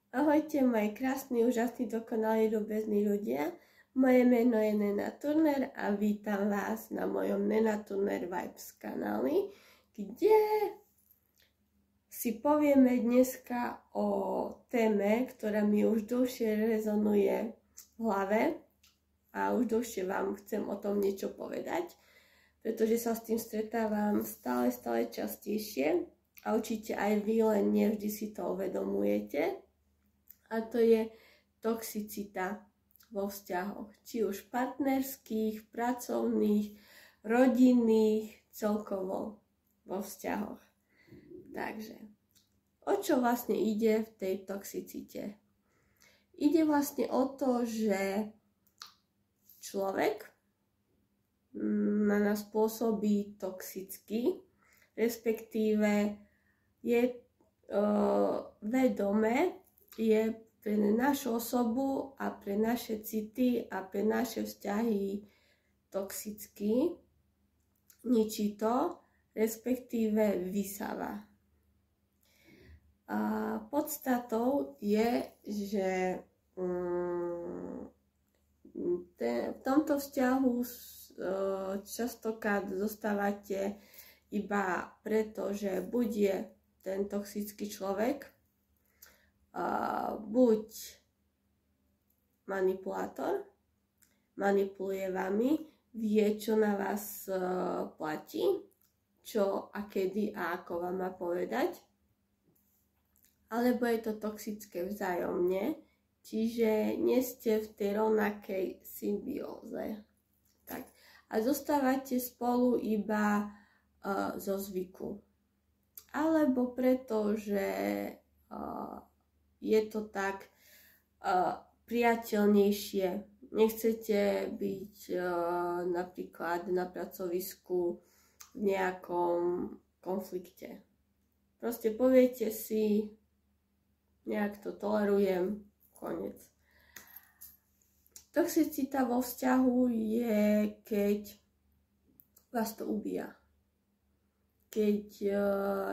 Ahojte, moji krásni, úžasní, dokonalí, ľubezní ľudia. Moje meno je Nena Turner a vítam vás na mojom Nena Turner Vibes kanáli, kde si povieme dneska o téme, ktorá mi už dlhšie rezonuje v hlave a už dlhšie vám chcem o tom niečo povedať, pretože sa s tým stretávam stále častejšie a určite aj vy, len nevždy si to uvedomujete. A to je toxicita vo vzťahoch, či už partnerských, pracovných, rodinných, celkovo vo vzťahoch. Takže, o čo vlastne ide v tej toxicite? Ide vlastne o to, že človek na nás pôsobí toxicky, respektíve je vedomé, je pre našu osobu a pre naše city a pre naše vzťahy toxický, ničí to, respektíve vysáva. A podstatou je, že v tomto vzťahu častokrát zostávate iba preto, že buď je ten toxický človek buď manipulátor, manipuluje vami, vie, čo na vás platí, čo a kedy a ako vám má povedať, alebo je to toxické vzájomne, čiže nie ste v tej rovnakej symbióze. Tak. A zostávate spolu iba zo zvyku. Alebo preto, že je to tak priateľnejšie. Nechcete byť napríklad na pracovisku v nejakom konflikte. Proste poviete si, nejak to tolerujem, koniec. Toxicita vo vzťahu je, keď vás to ubíja. Keď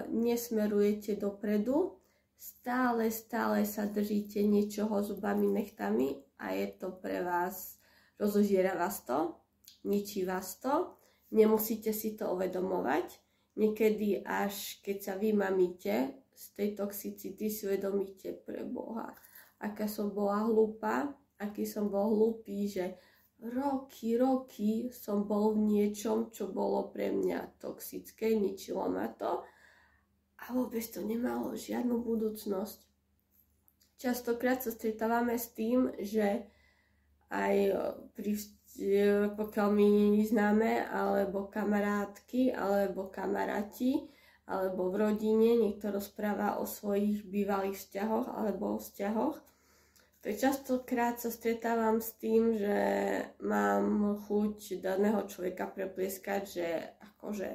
nesmerujete dopredu, stále sa držíte niečoho zubami, nechtami a je to pre vás, rozožiera vás to, ničí vás to, nemusíte si to uvedomovať. Niekedy až keď sa vymamíte z tej toxicity, si uvedomíte, pre Boha, aká som bola hlúpa, aký som bol hlúpy, že roky som bol v niečom, čo bolo pre mňa toxické, ničilo ma to. A vôbec to nemalo žiadnu budúcnosť. Častokrát sa stretávame s tým, že aj pokiaľ my známe, alebo kamarátky, alebo kamaráti, alebo v rodine niekto rozpráva o svojich bývalých vzťahoch alebo o vzťahoch, tak častokrát sa stretávam s tým, že mám chuť daného človeka preplieskať, že akože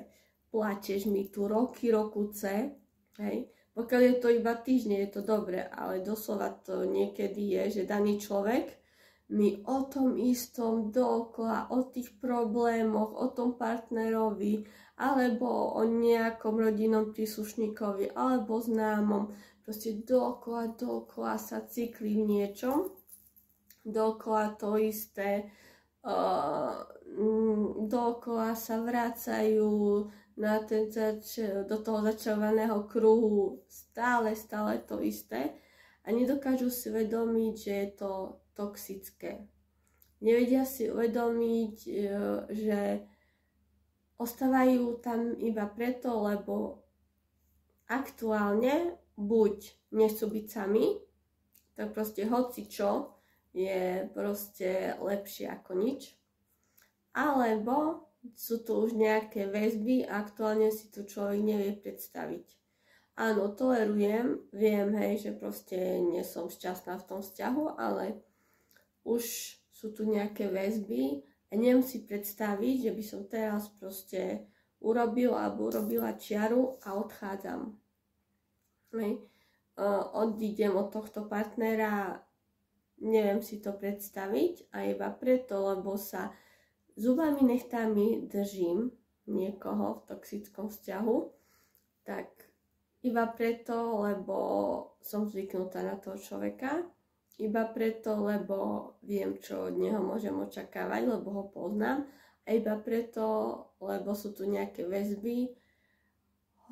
plačeš mi tu rokuce, hej. Pokiaľ je to iba týždne, je to dobre, ale doslova to niekedy je, že daný človek mi o tom istom dookola, o tých problémoch, o tom partnerovi, alebo o nejakom rodinnom príslušníkovi, alebo známom, proste dookola sa cyklí v niečom, dookola to isté, dookola sa vracajú do toho začarovaného kruhu stále to isté a nedokážu si uvedomiť, že je to toxické. Nevedia si uvedomiť, že ostávajú tam iba preto, lebo aktuálne buď nechcú byť sami, tak proste hocičo je proste lepšie ako nič, alebo sú tu už nejaké väzby a aktuálne si tu človek nevie predstaviť. Áno, tolerujem, viem, hej, že proste nie som šťastná v tom vzťahu, ale už sú tu nejaké väzby a neviem si predstaviť, že by som teraz proste urobil alebo urobila čiaru a odchádzam. Hej. Odídem od tohto partnera, neviem si to predstaviť a iba preto, lebo sa zubami nechtami držím niekoho v toxickom vzťahu, tak iba preto, lebo som zvyknutá na toho človeka, iba preto, lebo viem, čo od neho môžem očakávať, lebo ho poznám, a iba preto, lebo sú tu nejaké väzby.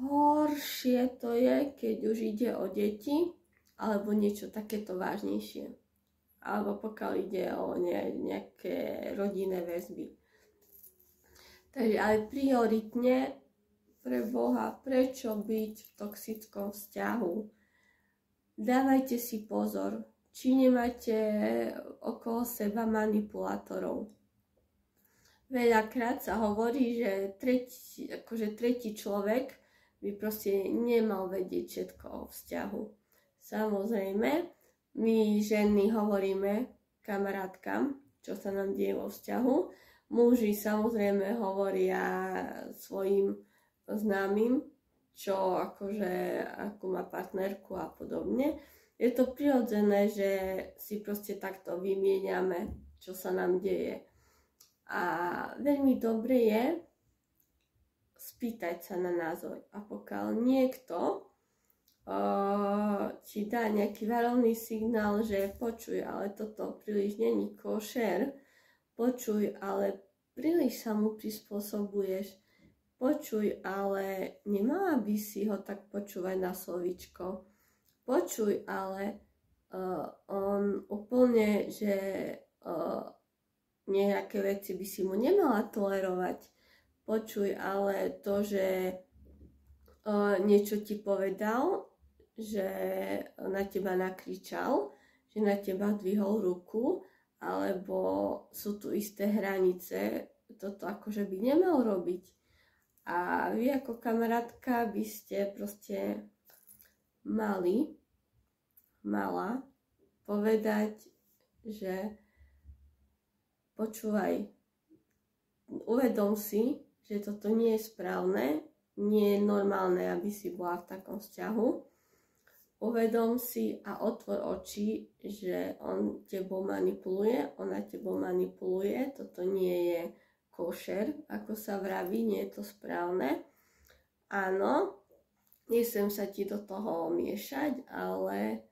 Horšie to je, keď už ide o deti, alebo niečo takéto vážnejšie. Alebo pokiaľ ide o nejaké rodinné väzby. Takže ale prioritne pre Boha, prečo byť v toxickom vzťahu? Dávajte si pozor, či nemáte okolo seba manipulátorov. Veľakrát sa hovorí, že tretí človek by proste nemal vedieť všetko o vzťahu. Samozrejme, my ženy hovoríme kamarátkam, čo sa nám deje vo vzťahu. Muži samozrejme hovoria svojim známym, akú má partnerku a podobne. Je to prirodzené, že si proste takto vymieňame, čo sa nám deje. A veľmi dobre je spýtať sa na názor. A pokiaľ niekto ti dá nejaký varovný signál, že počuj, ale toto príliš není košer, počuj, ale príliš sa mu prispôsobuješ, počuj, ale nemala by si ho tak počúvať na slovíčko, počuj, ale on úplne, že nejaké veci by si mu nemala tolerovať, počuj, ale to, že niečo ti povedal, že na teba nakričal, že na teba dvihol ruku, alebo sú tu isté hranice, toto akože by nemal robiť. A vy ako kamarátka by ste proste mala povedať, že počúvaj, uvedom si, že toto nie je správne, nie je normálne, aby si bola v takom vzťahu. Uvedom si a otvor oči, že on tebou manipuluje, ona tebou manipuluje, toto nie je košer, ako sa vraví, nie je to správne. Áno, nechcem sa ti do toho miešať, ale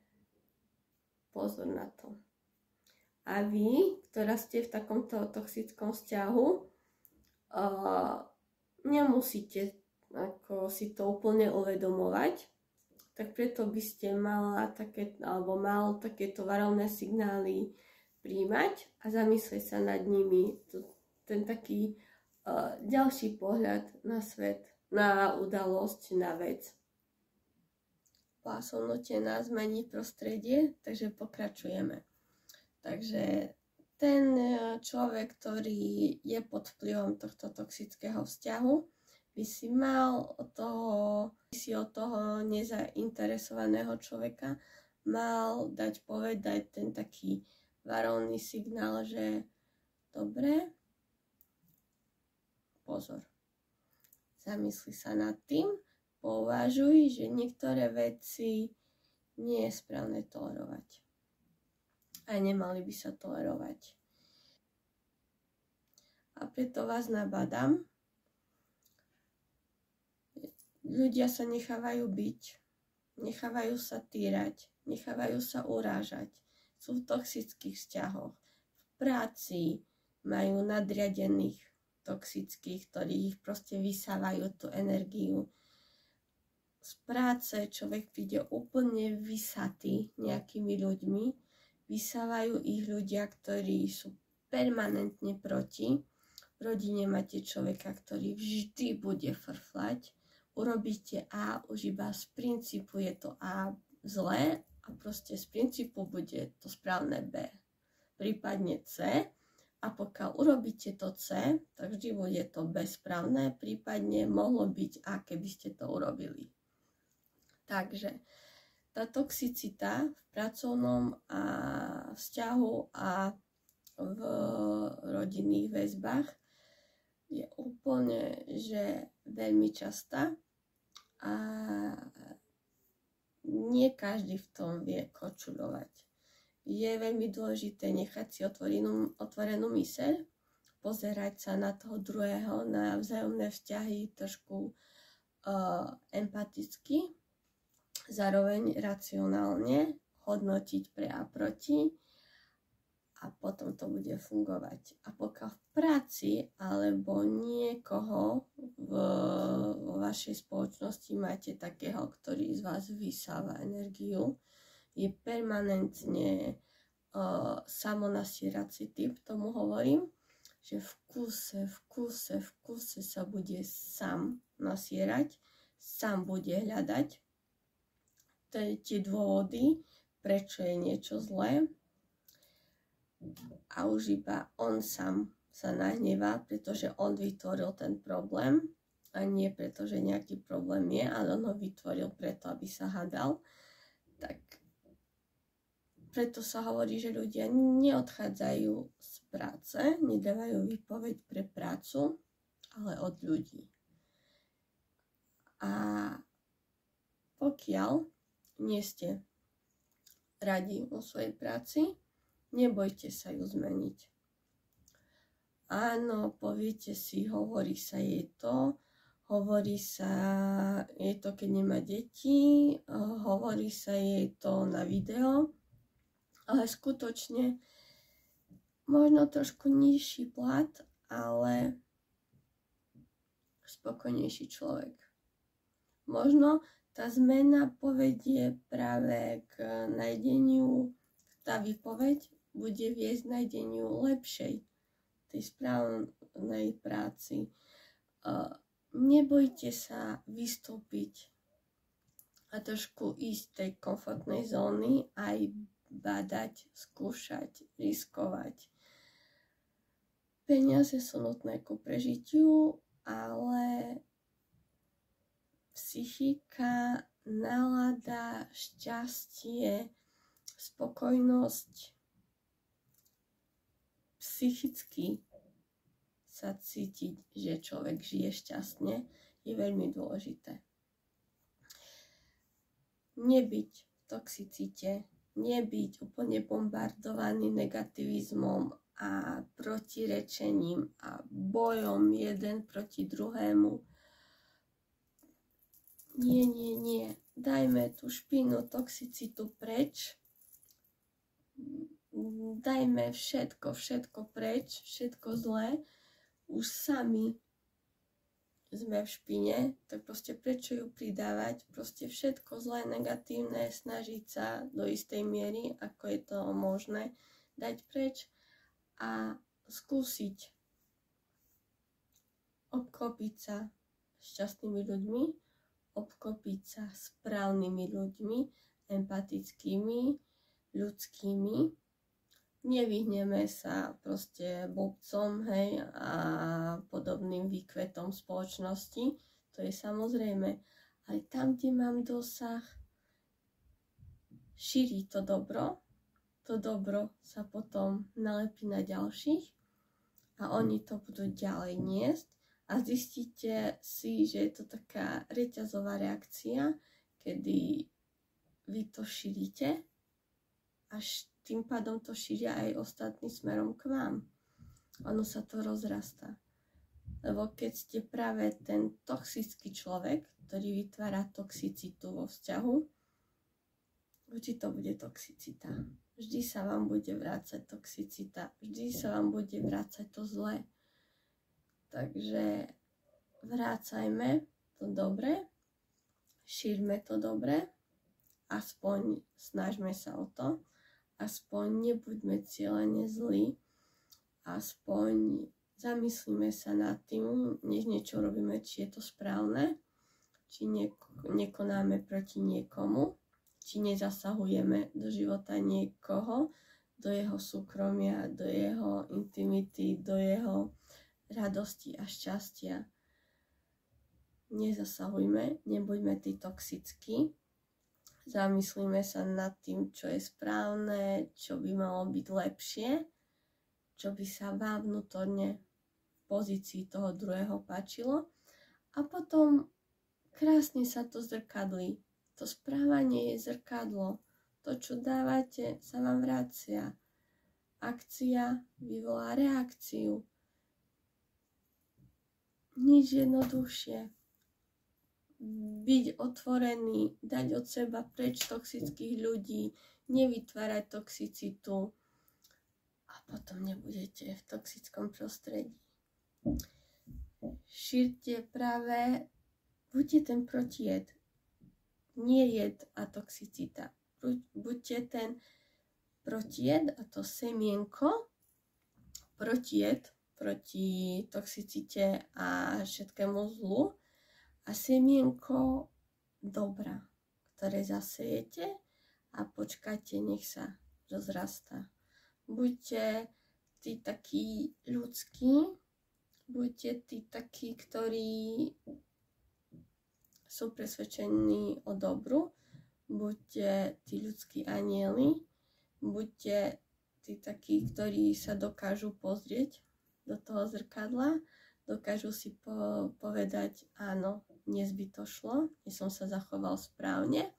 pozor na to. A vy, ktorá ste v takomto toxickom vzťahu, nemusíte ako si to úplne uvedomovať, tak preto by ste mal takéto varovné signály príjmať a zamyslieť sa nad nimi. Ten taký ďalší pohľad na svet, na udalosť, na vec. Bola som nútená zmeniť prostredie, takže pokračujeme. Takže ten človek, ktorý je pod vplyvom tohto toxického vzťahu, by si mal od toho nezainteresovaného človeka mal dať povedať ten taký varovný signál, že dobre, pozor, zamysli sa nad tým, pouvažuj, že niektoré veci nie je správne tolerovať. A nemali by sa tolerovať. A preto vás nabádam, ľudia sa nechávajú byť, nechávajú sa týrať, nechávajú sa urážať, sú v toxických vzťahoch, v práci majú nadriadených toxických, ktorí ich proste vysávajú tú energiu. Z práce človek príde úplne vysatý nejakými ľuďmi, vysávajú ich ľudia, ktorí sú permanentne proti. V rodine máte človeka, ktorý vždy bude frflať. Urobíte A, už iba z princípu je to A zlé a proste z princípu bude to správne B. Prípadne C. A pokiaľ urobíte to C, tak vždy bude to B správne, prípadne mohlo byť A, keby ste to urobili. Takže tá toxicita v pracovnom a vzťahu a v rodinných väzbách je úplne, že veľmi častá a nie každý v tom vie korčulovať. Je veľmi dôležité nechať si otvorenú myseľ, pozerať sa na toho druhého, na vzájomné vzťahy trošku empaticky zároveň racionálne hodnotiť pre a proti a potom to bude fungovať. A pokiaľ v práci alebo niekoho vo vašej spoločnosti máte takého, ktorý z vás vysáva energiu, je permanentne samonasierací typ, tomu hovorím, že v kuse sa bude sám nasierať, sám bude hľadať tie dôvody, prečo je niečo zlé, a už iba on sám sa nahnevá, pretože on vytvoril ten problém a nie preto, že nejaký problém je, ale on ho vytvoril preto, aby sa hádal. Tak preto sa hovorí, že ľudia neodchádzajú z práce, nedávajú výpoveď pre prácu, ale od ľudí. A pokiaľ nie ste radi vo svojej práci, nebojte sa ju zmeniť. Áno, poviete si, hovorí sa jej to, hovorí sa jej to, keď nemá deti, hovorí sa jej to na video, ale skutočne možno trošku nižší plat, ale spokojnejší človek. Možno tá zmena povedie práve k nájdeniu, tá výpoveď bude viesť k nájdeniu lepšej, tej správnej práci. Nebojte sa vystúpiť a trošku ísť z tej komfortnej zóny, aj badať, skúšať, riskovať. Peniaze sú nutné ku prežitiu, ale psychika, nálada, šťastie, spokojnosť, psychicky sa cítiť, že človek žije šťastne, je veľmi dôležité. Nebyť v toxicite, nebyť úplne bombardovaný negativizmom a protirečením a bojom jeden proti druhému. Nie. Dajme tú špinu, toxicitu preč. Dajme všetko preč, všetko zlé. Už sami sme v špine, tak proste prečo ju pridávať? Proste všetko zlé, negatívne, snažiť sa do istej miery, ako je to možné, dať preč a skúsiť obklopiť sa šťastnými ľuďmi, obklopiť sa správnymi ľuďmi, empatickými, ľudskými. Nevyhneme sa proste blbcom, hej, a podobným výkvetom spoločnosti. To je samozrejme. Ale tam, kde mám dosah, šíri to dobro sa potom nalepí na ďalších a oni to budú ďalej niesť a zistíte si, že je to taká reťazová reakcia, kedy vy to šírite až tým pádom to šíria aj ostatní smerom k vám. Ono sa to rozrastá. Lebo keď ste práve ten toxický človek, ktorý vytvára toxicitu vo vzťahu, vždy to bude toxicita. Vždy sa vám bude vrácať toxicita. Vždy sa vám bude vrácať to zlé. Takže vrácajme to dobre, šírme to dobre, aspoň snažme sa o to, aspoň nebuďme cieľene zlí, aspoň zamyslíme sa nad tým, než niečo robíme, či je to správne, či nekonáme proti niekomu, či nezasahujeme do života niekoho, do jeho súkromia, do jeho intimity, do jeho radosti a šťastia. Nezasahujme, nebuďme tí toxickí, zamyslíme sa nad tým, čo je správne, čo by malo byť lepšie, čo by sa vám vnútorne v pozícii toho druhého páčilo a potom krásne sa to zrkadlí. To správanie je zrkadlo. To, čo dávate, sa vám vracia. Akcia vyvolá reakciu. Nič jednoduchšie. byť otvorený, dať od seba preč toxických ľudí, nevytvárať toxicitu a potom nebudete v toxickom prostredí. Šírte práve, buďte ten protijed, nie jed a toxicita. Buďte ten protijed a to semienko, protijed proti toxicite a všetkému zlu a semienko dobra, ktoré zasejete a počkajte, nech sa rozrastá. Buďte tí takí ľudskí, buďte tí takí, ktorí sú presvedčení o dobru, buďte tí ľudskí anjeli, buďte tí takí, ktorí sa dokážu pozrieť do toho zrkadla, dokážu si povedať, áno, dnes by to šlo, dnes som sa zachoval správne.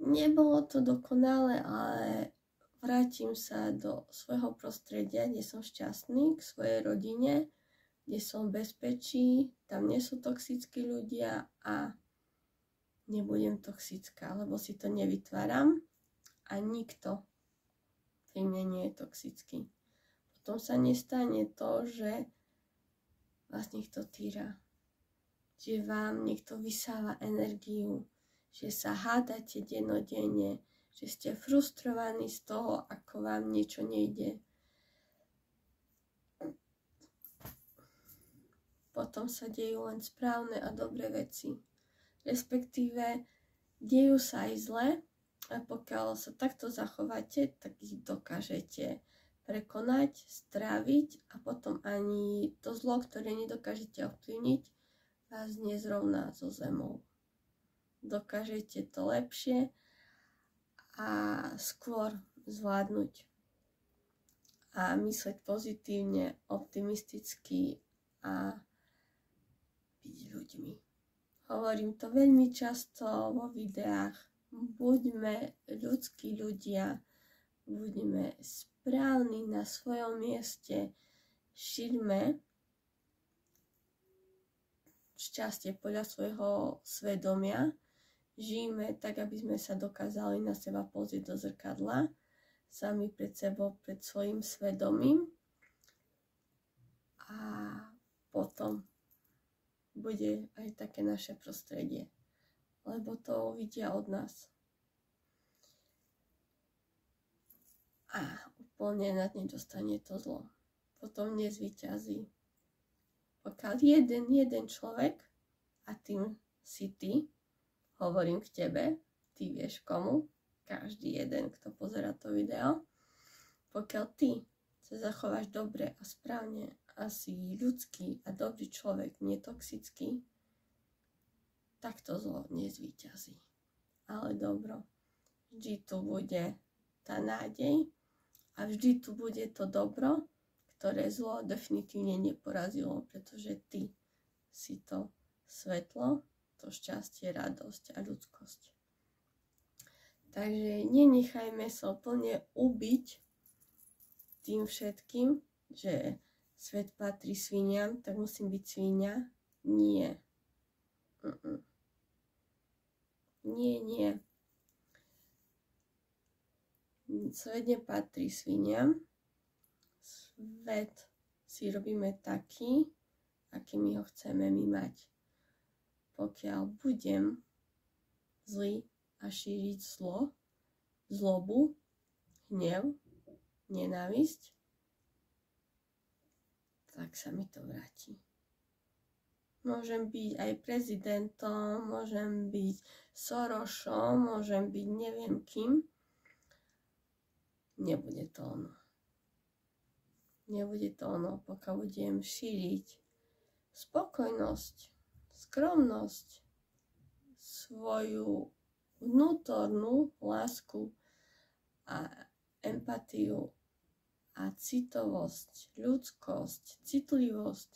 Nebolo to dokonalé, ale vrátim sa do svojho prostredia, kde som šťastný, k svojej rodine, kde som v bezpečí, tam nie sú toxickí ľudia a nebudem toxická, lebo si to nevytváram a nikto pri mne nie je toxický. Potom sa nestane to, že vás niekto týra, že vám niekto vysáva energiu, že sa hádate dennodenne, že ste frustrovaní z toho, ako vám niečo nejde. Potom sa dejú len správne a dobré veci. Respektíve, dejú sa aj zle, a pokiaľ sa takto zachováte, tak ich dokážete prekonať, stráviť a potom ani to zlo, ktoré nedokážete ovplyvniť, vás nezrovná so zemou. Dokážete to lepšie a skôr zvládnuť a mysleť pozitívne, optimisticky a byť ľuďmi. Hovorím to veľmi často vo videách. Buďme ľudskí ľudia, buďme správni na svojom mieste, šírme šťastie podľa svojho svedomia, žijeme tak, aby sme sa dokázali na seba pozrieť do zrkadla, sami pred sebou, pred svojim svedomím a potom bude aj také naše prostredie, lebo to uvidia od nás. A úplne nad nedostane to zlo. Potom nezvíťazí. Pokiaľ jeden človek, a tým si ty, hovorím k tebe, ty vieš komu, každý jeden, kto pozerá to video, pokiaľ ty sa zachováš dobre a správne a si ľudský a dobrý človek, netoxický, tak to zlo nezvíťazí. Ale dobro, vždy tu bude tá nádej a vždy tu bude to dobro, ktoré zlo definitívne neporazilo, pretože ty si to svetlo, to šťastie, radosť a ľudskosť. Takže nenechajme sa úplne ubiť tým všetkým, že svet patrí sviniam, tak musím byť svinia. Nie. Nie. Svet nepatrí sviniam. Svet si robíme taký, aký my ho chceme my mať. Pokiaľ budem zlý a šíriť zlo, zlobu, hnev, nenávisť, tak sa mi to vráti. Môžem byť aj prezidentom, môžem byť Sorošom, môžem byť neviem kým. Nebude to ono. Nebude to ono, pokiaľ budem šíriť spokojnosť, skromnosť, svoju vnútornú lásku a empatiu a citovosť, ľudskosť, citlivosť.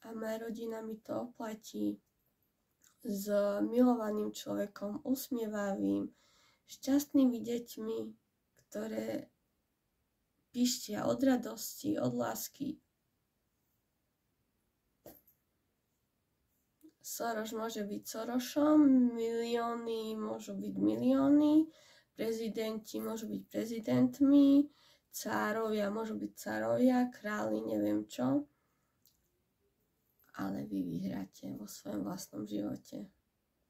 A moja rodina mi to oplatí s milovaným človekom, usmievavým, šťastnými deťmi, ktoré pištia od radosti, od lásky. Soros môže byť Sorošom, milióny môžu byť milióny, prezidenti môžu byť prezidentmi, cárovia môžu byť cárovia, králi, neviem čo. Ale vy vyhráte vo svojom vlastnom živote.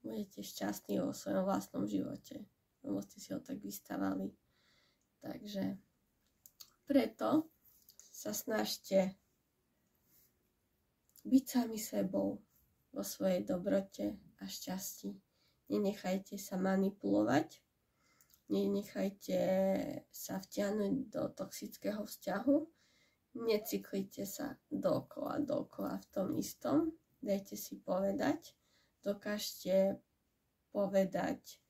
Budete šťastní vo svojom vlastnom živote, lebo ste si ho tak vystavali. Takže preto sa snažte byť sami sebou vo svojej dobrote a šťastí. Nenechajte sa manipulovať, nenechajte sa vtiahnuť do toxického vzťahu, necyklite sa dokola v tom istom, dajte si povedať, dokážte povedať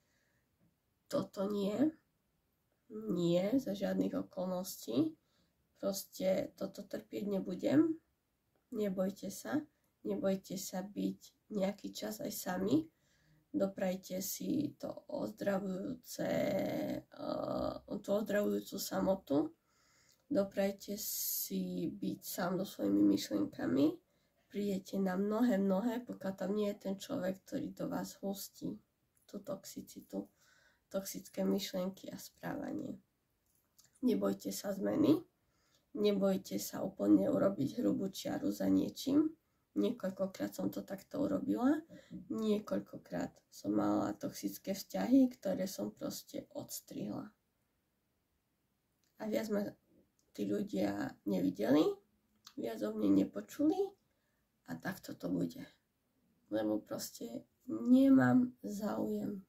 toto nie za žiadnych okolností, proste toto trpieť nebudem, nebojte sa byť nejaký čas aj sami, doprajte si tú ozdravujúcu samotu, doprajte si byť sám so svojimi myšlienkami, prídete na mnohé, pokiaľ tam nie je ten človek, ktorý do vás hustí tú toxicitu, toxické myšlienky a správanie. Nebojte sa zmeny, nebojte sa úplne urobiť hrubú čiaru za niečím. Niekoľkokrát som to takto urobila, niekoľkokrát som mala toxické vzťahy, ktoré som proste odstrihla. A viac ma tí ľudia nevideli, viac o mne nepočuli a takto to bude. Lebo proste nemám záujem.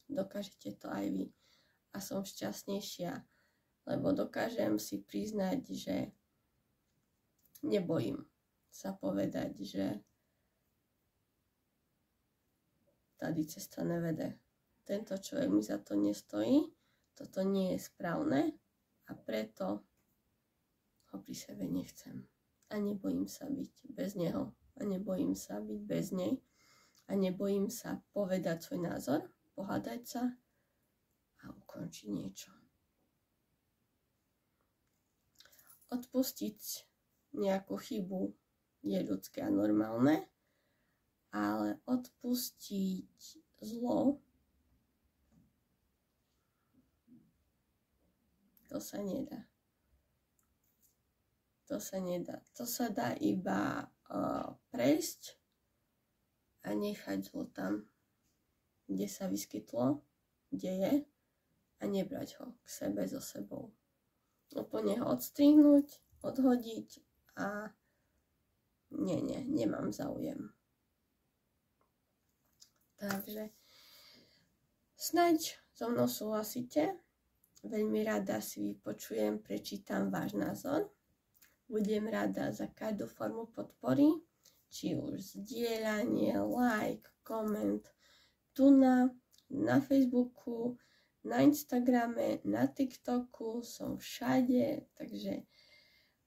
Dokážete to aj vy. A som šťastnejšia, lebo dokážem si priznať, že nebojím sa povedať, že tady cesta nevede. Tento človek mi za to nestojí, toto nie je správne a preto ho pri sebe nechcem. A nebojím sa byť bez neho, a nebojím sa byť bez nej, a nebojím sa povedať svoj názor, pohádať sa a ukončiť niečo. Odpustiť nejakú chybu je ľudské a normálne, ale odpustiť zlo to sa nedá. To sa nedá. To sa dá iba prejsť a nechať zlo tam, kde sa vyskytlo, kde je, a nebrať ho k sebe so sebou. Úplne ho odstrihnúť, odhodiť a nemám záujem. Takže snáď so mnou súhlasíte. Veľmi rada si vypočujem, prečítam váš názor. Budem rada za každú formu podpory, či už zdieľanie, like, koment, tu na Facebooku, na Instagrame, na TikToku, som všade, takže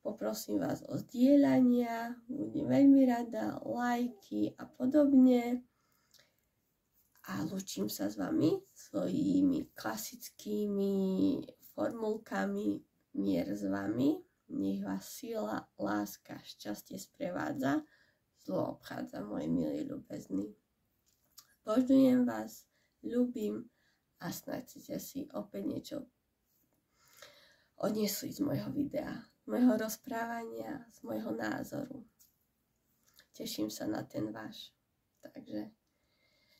poprosím vás o zdieľania, budem veľmi rada, lajky a podobne. A lúčim sa s vami svojimi klasickými formulkami mier s vami. Nech vás sila, láska, šťastie sprevádza, zlo obchádza, moji milí ľubezní. Božňujem vás, ľúbim a snáď ste si opäť niečo odniesli z môjho videa, z môjho rozprávania, z môjho názoru. Teším sa na ten váš. Takže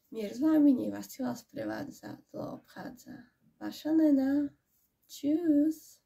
mier s vami, nech vás sila sprevádza, zlo obchádza. Vaša Nena. Tschüss.